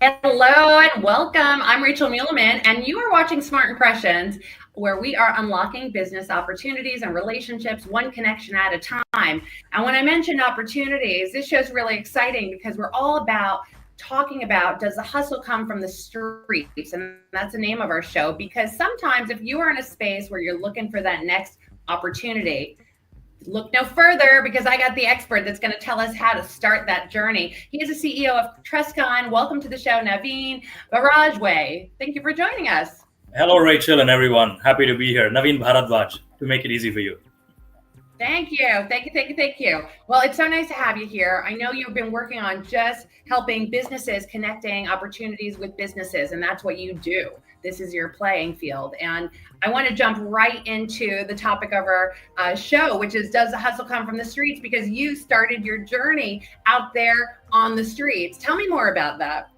Hello and welcome. I'm Rachel Muleman, and you are watching Smart Impressions, where we are unlocking business opportunities and relationships one connection at a time. And when I mention opportunities, this show's really exciting because we're all about talking about, does the hustle come from the streets? And that's the name of our show, because sometimes if you are in a space where you're looking for that next opportunity, look no further because I got the expert that's going to tell us how to start that journey. He is the CEO of Trescon. Welcome to the show, Naveen Bharadwaj. Thank you for joining us. Hello, Rachel and everyone. Happy to be here. Naveen Bharadwaj, to make it easy for you. Thank you. Thank you. Thank you. Thank you. Well, it's so nice to have you here. I know you've been working on just helping businesses, connecting opportunities with businesses, and that's what you do. This is your playing field. And I want to jump right into the topic of our show, which is, does the hustle come from the streets? Because you started your journey out there on the streets. Tell me more about that.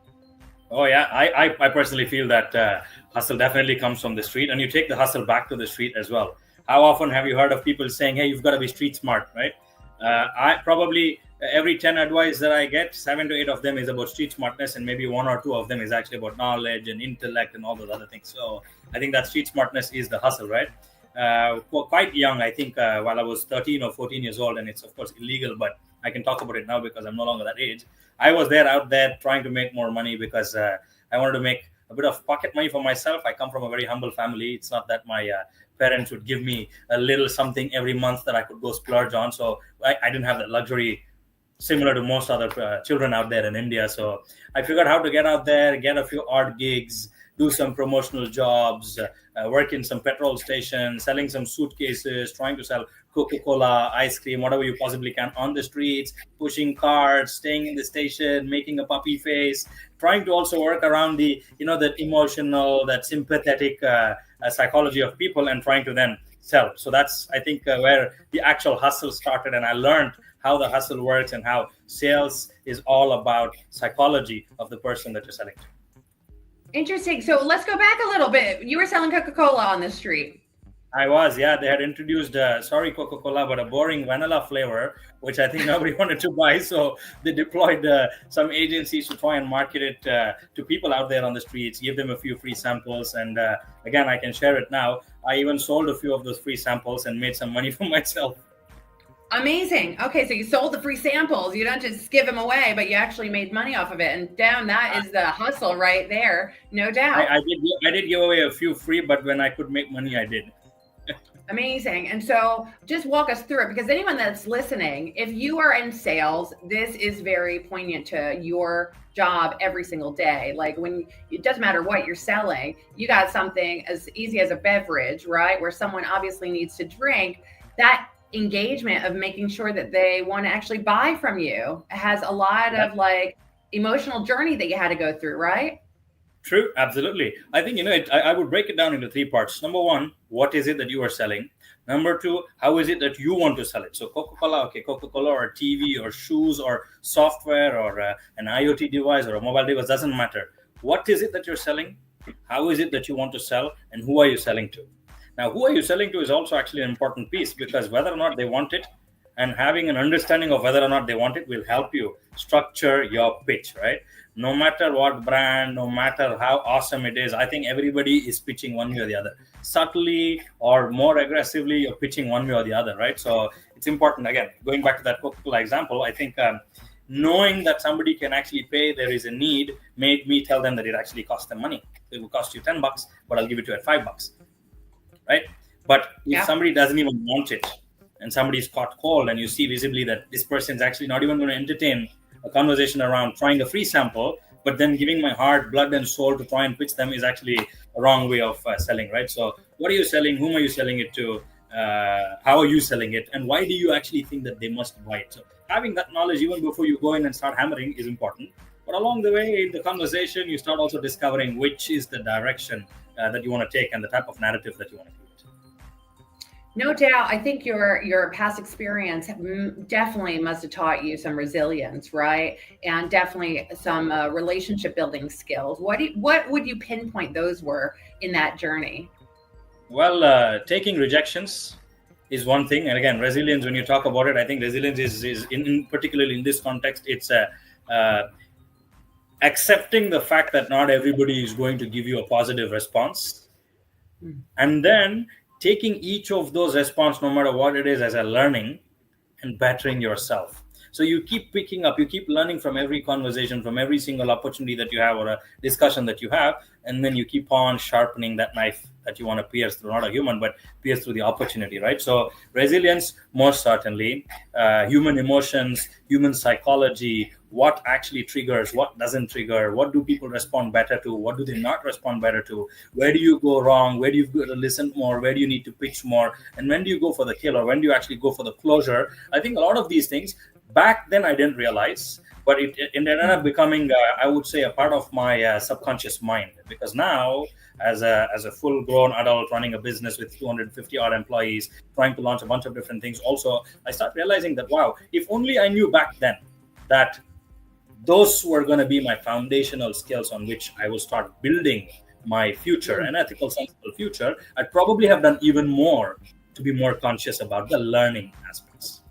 Oh, yeah. I personally feel that hustle definitely comes from the street, and you take the hustle back to the street as well. How often have you heard of people saying, hey, you've got to be street smart, right? I probably, every 10 advice that I get, 7 to 8 of them is about street smartness, and maybe 1 or 2 of them is actually about knowledge and intellect and all those other things. So I think that street smartness is the hustle, right? Quite young, I think, while I was 13 or 14 years old, and it's of course illegal, but I can talk about it now because I'm no longer that age. I was out there trying to make more money because I wanted to make a bit of pocket money for myself. I come from a very humble family. It's not that my parents would give me a little something every month that I could go splurge on. So I didn't have that luxury similar to most other children out there in India. So I figured how to get out there, get a few odd gigs, do some promotional jobs, work in some petrol stations, selling some suitcases, trying to sell Coca-Cola, ice cream, whatever you possibly can on the streets, pushing carts, staying in the station, making a puppy face, trying to also work around the, that emotional, that sympathetic psychology of people and trying to then sell. So that's, I think, where the actual hustle started. And I learned how the hustle works and how sales is all about psychology of the person that you're selling to. Interesting. So let's go back a little bit. You were selling Coca-Cola on the street. I was, yeah. They had introduced, sorry, Coca-Cola, but a boring vanilla flavor, which I think nobody wanted to buy. So they deployed some agencies to try and market it to people out there on the streets, give them a few free samples. And again, I can share it now. I even sold a few of those free samples and made some money for myself. Amazing. Okay, so you sold the free samples. You don't just give them away, but you actually made money off of it. And damn, that is the hustle right there, no doubt. I did give away a few free, but when I could make money, I did. Amazing. And so just walk us through it, because anyone that's listening, if you are in sales, this is very poignant to your job every single day. Like, when it doesn't matter what you're selling, you got something as easy as a beverage, right? Where someone obviously needs to drink. That engagement of making sure that they want to actually buy from you has a lot of like emotional journey that you had to go through, right? True, absolutely. I think, I would break it down into 3 parts. Number 1, what is it that you are selling? Number 2, how is it that you want to sell it? So Coca-Cola or TV or shoes or software or an IoT device or a mobile device, doesn't matter. What is it that you're selling? How is it that you want to sell? And who are you selling to? Now, who are you selling to is also actually an important piece, because whether or not they want it and having an understanding of whether or not they want it will help you structure your pitch, right? No matter what brand, no matter how awesome it is, I think everybody is pitching one way or the other. Subtly or more aggressively, you're pitching one way or the other, right? So it's important. Again, going back to that Coca-Cola example, I think knowing that somebody can actually pay, there is a need, made me tell them that it actually costs them money. It will cost you $10, but I'll give it to you at $5, right? But if somebody doesn't even want it, and somebody's caught cold, and you see visibly that this person's actually not even going to entertain a conversation around trying a free sample, but then giving my heart, blood, and soul to try and pitch them is actually a wrong way of selling, right? So what are you selling? Whom are you selling it to? How are you selling it? And why do you actually think that they must buy it? So having that knowledge even before you go in and start hammering is important. But along the way in the conversation, you start also discovering which is the direction that you want to take and the type of narrative that you want to create. No doubt. I think your past experience definitely must have taught you some resilience, right? And definitely some relationship building skills. What would you pinpoint those were in that journey? Well, taking rejections is one thing. And again, resilience, when you talk about it, I think resilience is in particularly in this context, it's accepting the fact that not everybody is going to give you a positive response, and then taking each of those response, no matter what it is, as a learning and bettering yourself. So you keep picking up, you keep learning from every conversation, from every single opportunity that you have or a discussion that you have, and then you keep on sharpening that knife that you want to pierce through, not a human, but pierce through the opportunity, right? So resilience, most certainly, human emotions, human psychology, what actually triggers, what doesn't trigger, what do people respond better to, what do they not respond better to, where do you go wrong, where do you go to listen more, where do you need to pitch more, and when do you go for the kill, or when do you actually go for the closure? I think a lot of these things, back then I didn't realize, but it ended up becoming, I would say, a part of my subconscious mind. Because now, as a full-grown adult running a business with 250 odd employees, trying to launch a bunch of different things, also, I start realizing that, wow, if only I knew back then that those were going to be my foundational skills on which I will start building my future, an ethical, sensible future, I'd probably have done even more to be more conscious about the learning aspects.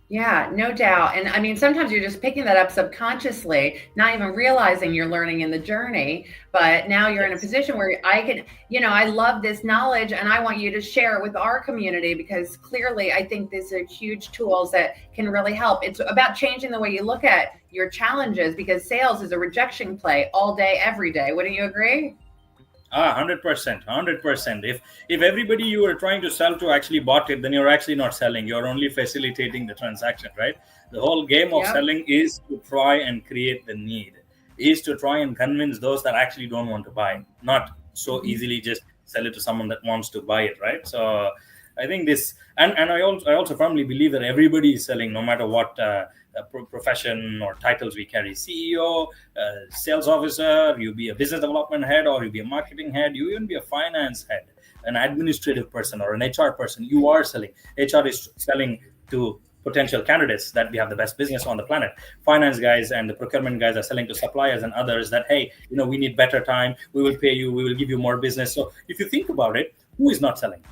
Yeah, no doubt. And I mean, sometimes you're just picking that up subconsciously, not even realizing you're learning in the journey. But now you're in a position where I can, I love this knowledge and I want you to share it with our community, because clearly I think these are huge tools that can really help. It's about changing the way you look at your challenges, because sales is a rejection play all day, every day. Wouldn't you agree? 100%. If everybody you were trying to sell to actually bought it, then you're actually not selling. You're only facilitating the transaction, right? The whole game of selling is to try and create the need, is to try and convince those that actually don't want to buy, not so easily just sell it to someone that wants to buy it, right? So I think this, and I also firmly believe that everybody is selling, no matter what profession or titles we carry. CEO, sales officer, you be a business development head, or you be a marketing head, you even be a finance head, an administrative person, or an HR person. You are selling. HR is selling to potential candidates that we have the best business on the planet. Finance guys and the procurement guys are selling to suppliers and others that, hey, we need better time, we will pay you, we will give you more business. So if you think about it, who is not selling?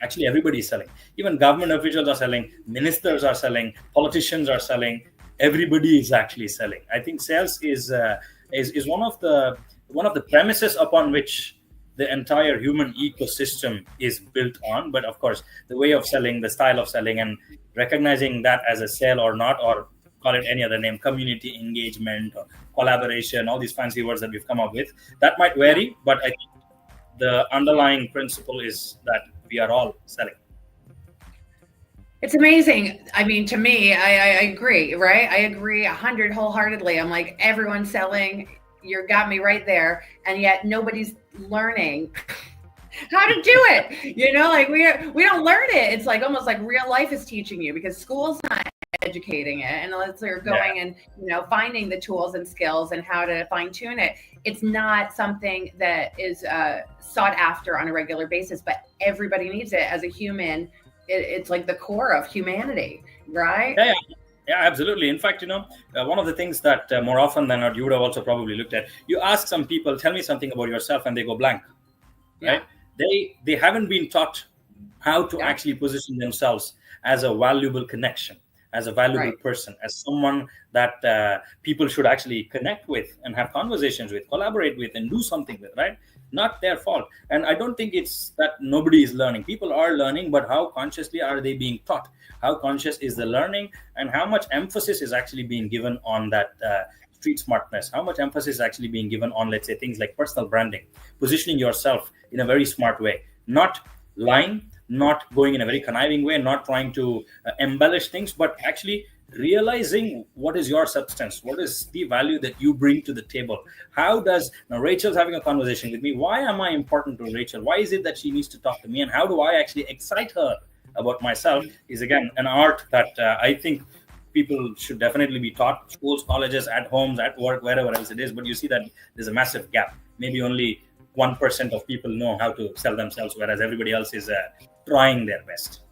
Actually, everybody is selling. Even government officials are selling, ministers are selling, politicians are selling. Everybody is actually selling. I think sales is one of the premises upon which the entire human ecosystem is built on. But of course, the way of selling, the style of selling, and recognizing that as a sale or not, or call it any other name, community engagement or collaboration, all these fancy words that we've come up with, that might vary. But I think the underlying principle is that we are all selling. It's amazing. I mean, to me, I agree, right? I agree 100 wholeheartedly. I'm like, everyone's selling. You got me right there. And yet nobody's learning how to do it. Like we don't learn it. It's like almost like real life is teaching you, because school's not educating it, and unless they're going and finding the tools and skills and how to fine tune it, it's not something that is sought after on a regular basis. But everybody needs it as a human. It's like the core of humanity, right? Yeah, absolutely. In fact, one of the things that more often than not you would have also probably looked at, you ask some people, tell me something about yourself, and they go blank, right? They haven't been taught how to actually position themselves as a valuable connection, as a valuable person, as someone that people should actually connect with and have conversations with, collaborate with, and do something with, right? Not their fault. And I don't think it's that nobody is learning. People are learning, but how consciously are they being taught? How conscious is the learning, and how much emphasis is actually being given on that street smartness? How much emphasis is actually being given on, let's say, things like personal branding, positioning yourself in a very smart way, not lying, not going in a very conniving way, not trying to embellish things, but actually realizing what is your substance, what is the value that you bring to the table. How does, now Rachel's having a conversation with me, why am I important to Rachel? Why is it that she needs to talk to me? And how do I actually excite her about myself? Is again an art that I think people should definitely be taught, schools, colleges, at homes, at work, wherever else it is. But you see that there's a massive gap. Maybe only 1% of people know how to sell themselves, whereas everybody else is trying their best.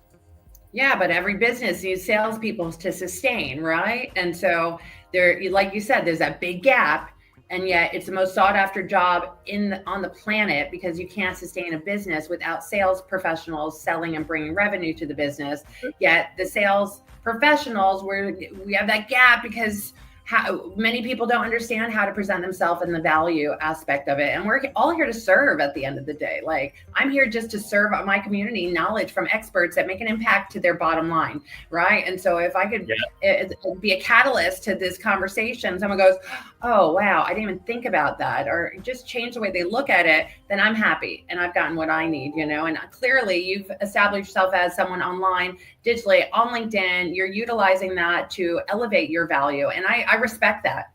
Yeah, but every business needs salespeople to sustain, right? And so there, like you said, there's that big gap, and yet it's the most sought after job on the planet, because you can't sustain a business without sales professionals selling and bringing revenue to the business. Yet the sales professionals, we have that gap because how many people don't understand how to present themselves and the value aspect of it. And we're all here to serve at the end of the day. Like, I'm here just to serve my community knowledge from experts that make an impact to their bottom line, right? And so if I could be a catalyst to this conversation, someone goes, oh, wow, I didn't even think about that, or just change the way they look at it, then I'm happy and I've gotten what I need, you know. And clearly you've established yourself as someone online, digitally, on LinkedIn. You're utilizing that to elevate your value. And I respect that.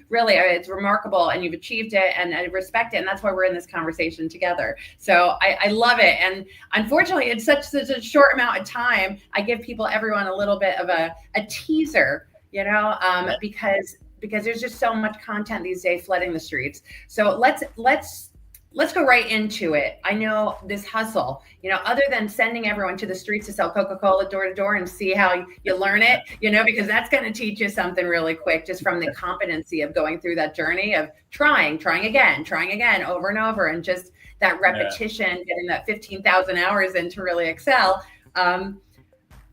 Really, it's remarkable, and you've achieved it, and I respect it. And that's why we're in this conversation together. So I love it. And unfortunately, it's such a short amount of time. I give everyone a little bit of a teaser, you know, because there's just so much content these days flooding the streets. So let's go right into it. I know this hustle, you know, other than sending everyone to the streets to sell Coca-Cola door to door and see how you learn it, you know, because that's going to teach you something really quick, just from the competency of going through that journey of trying again over and over, and just that repetition, getting that 15,000 hours in to really excel.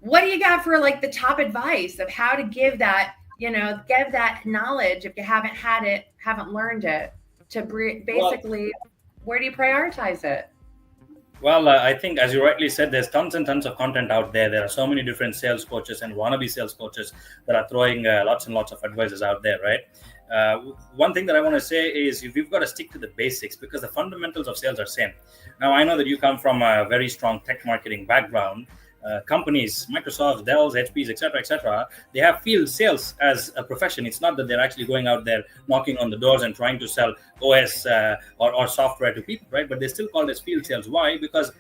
What do you got for like the top advice of how to give that, you know, give that knowledge if you haven't had it, haven't learned it, to basically, where do you prioritize it? Well, I think, as you rightly said, there's tons and tons of content out there. There are so many different sales coaches and wannabe sales coaches that are throwing lots and lots of advices out there, right? One thing that I want to say is we've got to stick to the basics, because the fundamentals of sales are same. Now, I know that you come from a very strong tech marketing background. Companies, Microsoft, Dell's, HP's, etc., they have field sales as a profession. It's not that they're actually going out there knocking on the doors and trying to sell OS or software to people, right? But they still call it as field sales. Why? Because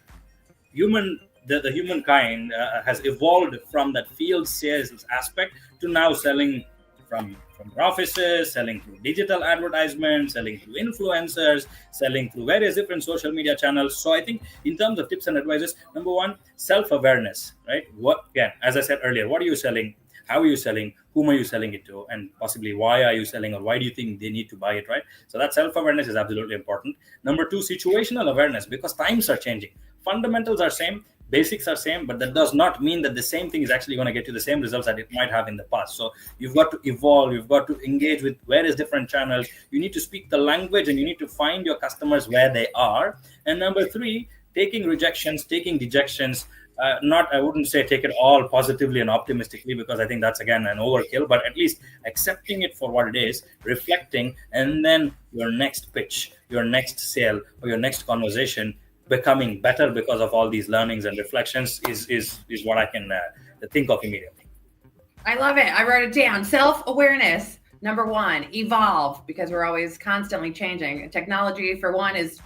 the humankind has evolved from that field sales aspect to now selling from offices, selling through digital advertisements, selling through influencers, selling through various different social media channels. So I think in terms of tips and advices, number one, self-awareness, right? As I said earlier, what are you selling? How are you selling? Whom are you selling it to? And possibly why are you selling, or why do you think they need to buy it, right? So that self-awareness is absolutely important. Number two, situational awareness, because times are changing. Fundamentals are same, basics are same, but that does not mean that the same thing is actually going to get you the same results that it might have in the past. So you've got to evolve, you've got to engage with various different channels. You need to speak the language, and you need to find your customers where they are. And number three, taking rejections, taking dejections. I wouldn't say take it all positively and optimistically, because I think that's again an overkill, but at least accepting it for what it is, reflecting, and then your next pitch, your next sale, or your next conversation becoming better because of all these learnings and reflections is what I can think of immediately. I love it. I wrote it down. Self-awareness. Number one, evolve, because we're always constantly changing. Technology, for one, is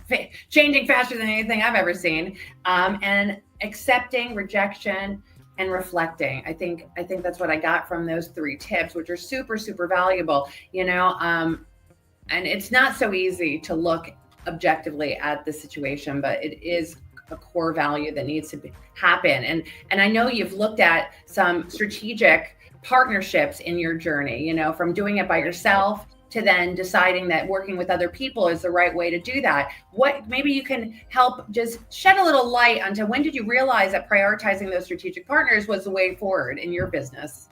changing faster than anything I've ever seen. And accepting rejection and reflecting. I think that's what I got from those three tips, which are super, super valuable. You know, and it's not so easy to look objectively at the situation, but it is a core value that needs to happen. And I know you've looked at some strategic partnerships in your journey, you know, from doing it by yourself to then deciding that working with other people is the right way to do that. What, maybe you can help just shed a little light onto, when did you realize that prioritizing those strategic partners was the way forward in your business?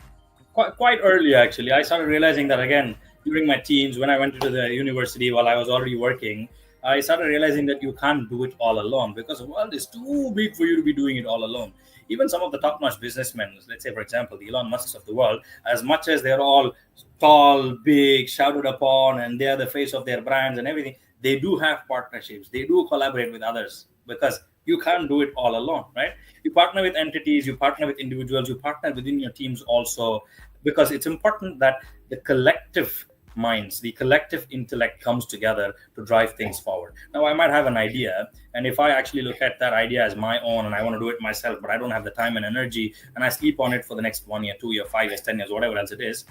Quite early, actually. I started realizing that, again, during my teens, when I went to the university while I was already working, I started realizing that you can't do it all alone, because the world is too big for you to be doing it all alone. Even some of the top-notch businessmen, let's say, for example, the Elon Musks of the world, as much as they're all tall, big, shouted upon, and they're the face of their brands and everything, they do have partnerships. They do collaborate with others, because you can't do it all alone, right? You partner with entities, you partner with individuals, you partner within your teams also, because it's important that the collective minds, the collective intellect comes together to drive things forward. Now, I might have an idea, and if I actually look at that idea as my own and I want to do it myself, but I don't have the time and energy, and I sleep on it for the next 1 year, 2 year, 5 years, 10 years, whatever else it is,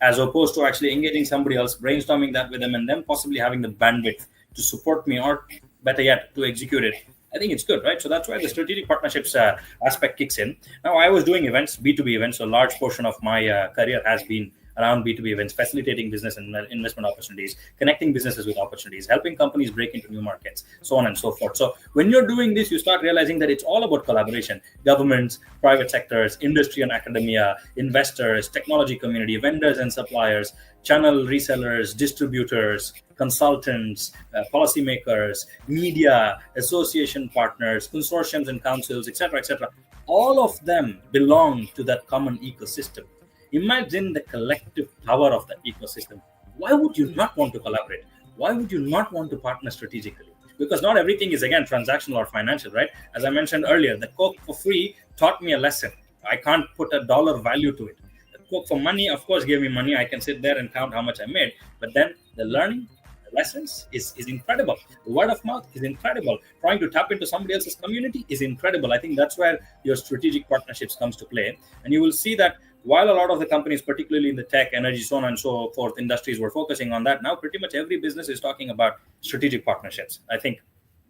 as opposed to actually engaging somebody else, brainstorming that with them, and then possibly having the bandwidth to support me, or better yet, to execute it, I think it's good, right? So that's why the strategic partnerships aspect kicks in. Now, I was doing events, B2B events, so a large portion of my career has been around B2B events, facilitating business and investment opportunities, connecting businesses with opportunities, helping companies break into new markets, so on and so forth. So when you're doing this, you start realizing that it's all about collaboration. Governments, private sectors, industry and academia, investors, technology community, vendors and suppliers, channel resellers, distributors, consultants, policymakers, media, association partners, consortiums and councils, etc., etc. All of them belong to that common ecosystem. Imagine the collective power of that ecosystem. Why would you not want to collaborate? Why would you not want to partner strategically? Because not everything is, again, transactional or financial, right? As I mentioned earlier, the Coke for free taught me a lesson. I can't put a dollar value to it. The Coke for money, of course, gave me money. I can sit there and count how much I made. But then the learning, the lessons is incredible. The word of mouth is incredible. Trying to tap into somebody else's community is incredible. I think that's where your strategic partnerships comes to play. And you will see that while a lot of the companies, particularly in the tech, energy, so on and so forth industries, were focusing on that, now pretty much every business is talking about strategic partnerships. I think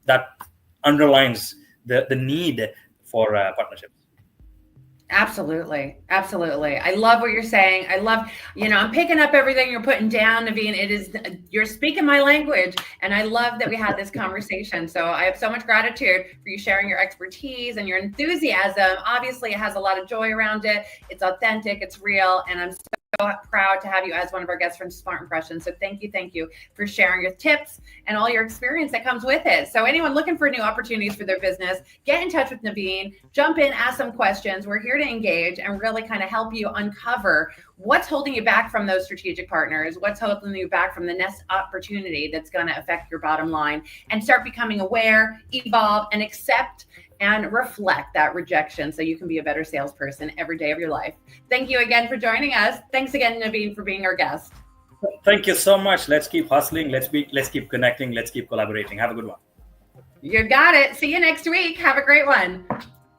that underlines the need for partnerships. Absolutely. Absolutely. I love what you're saying. I love, I'm picking up everything you're putting down, Naveen. You're speaking my language. And I love that we had this conversation. So I have so much gratitude for you sharing your expertise and your enthusiasm. Obviously, it has a lot of joy around it. It's authentic. It's real. And I'm so proud to have you as one of our guests from Smart Impressions. So thank you for sharing your tips and all your experience that comes with it. So anyone looking for new opportunities for their business, get in touch with Naveen, jump in, ask some questions. We're here to engage and really kind of help you uncover what's holding you back from those strategic partners, what's holding you back from the next opportunity that's going to affect your bottom line, and start becoming aware, evolve, and accept and reflect that rejection so you can be a better salesperson every day of your life. Thank you again for joining us. Thanks again, Naveen, for being our guest. Thank you so much. Let's keep hustling. Let's keep connecting. Let's keep collaborating. Have a good one. You got it. See you next week. Have a great one.